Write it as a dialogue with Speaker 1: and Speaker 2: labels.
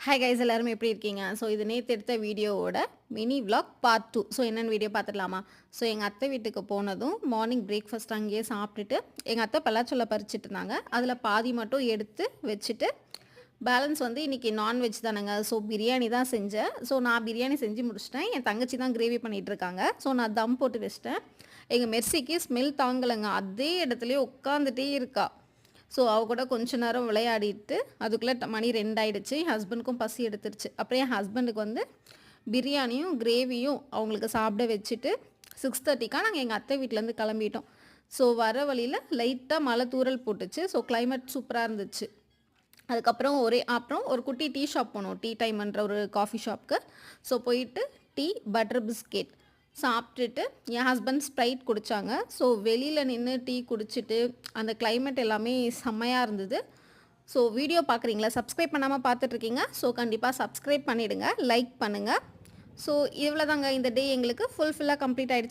Speaker 1: Hi guys எல்லாரும் எப்படி இருக்கீங்க? ஸோ இது நேத்து எடுத்த வீடியோவோட மினி விளாக் பார்ட் 2. ஸோ என்னென்னு வீடியோ பார்த்துடலாமா? ஸோ எங்கள் அத்தை வீட்டுக்கு போனதும் மார்னிங் பிரேக்ஃபாஸ்ட் அங்கேயே சாப்பிட்டுட்டு எங்கள் அத்தை பலாச்சொல்லை பறிச்சிட்டு இருந்தாங்க. அதில் பாதி மட்டும் எடுத்து வச்சுட்டு பேலன்ஸ் வந்து இன்றைக்கி நான்வெஜ் தானேங்க. ஸோ பிரியாணி தான் செஞ்சேன். ஸோ நான் பிரியாணி செஞ்சு முடிச்சிட்டேன். என் தங்கச்சி தான் கிரேவி பண்ணிகிட்டு இருக்காங்க. ஸோ நான் தம் போட்டு வச்சிட்டேன். எங்கள் மெர்சிக்கு ஸ்மெல் தாங்கலைங்க. அதே இடத்துலையே உட்காந்துட்டே இருக்கா. ஸோ அவ கூட கொஞ்ச நேரம் விளையாடிட்டு அதுக்குள்ளே மணி 2 ஆயிடுச்சு. என் ஹஸ்பண்டுக்கும் பசி எடுத்துருச்சு. அப்புறம் என் ஹஸ்பண்டுக்கு வந்து பிரியாணியும் கிரேவியும் அவங்களுக்கு சாப்பிட வச்சுட்டு 6:30க்கா நாங்கள் எங்கள் அத்தை வீட்டிலேருந்து கிளம்பிட்டோம். ஸோ வர வழியில் லைட்டாக மழை தூறல் போட்டுச்சு. ஸோ கிளைமேட் சூப்பராக இருந்துச்சு. அதுக்கப்புறம் அப்புறம் ஒரு குட்டி டீ ஷாப் போனோம். டீ டைம்ன்ற ஒரு காஃபி ஷாப்புக்கு. ஸோ போயிட்டு டீ பட்டர் பிஸ்கெட் சாப்பிட்டுட்டு என் ஹஸ்பண்ட் ஸ்ப்ரைட் குடித்தாங்க. ஸோ வெளியில் நின்று டீ குடிச்சிட்டு அந்த கிளைமேட் எல்லாமே செம்மையாக இருந்தது. ஸோ வீடியோ பார்க்குறீங்களா? சப்ஸ்கிரைப் பண்ணாமல் பார்த்துட்ருக்கீங்க. ஸோ கண்டிப்பாக சப்ஸ்கிரைப் பண்ணிவிடுங்க, லைக் பண்ணுங்கள். ஸோ இவ்வளோ தாங்க இந்த டே எங்களுக்கு ஃபுல்ஃபில்லாக கம்ப்ளீட் ஆகிடுச்சு.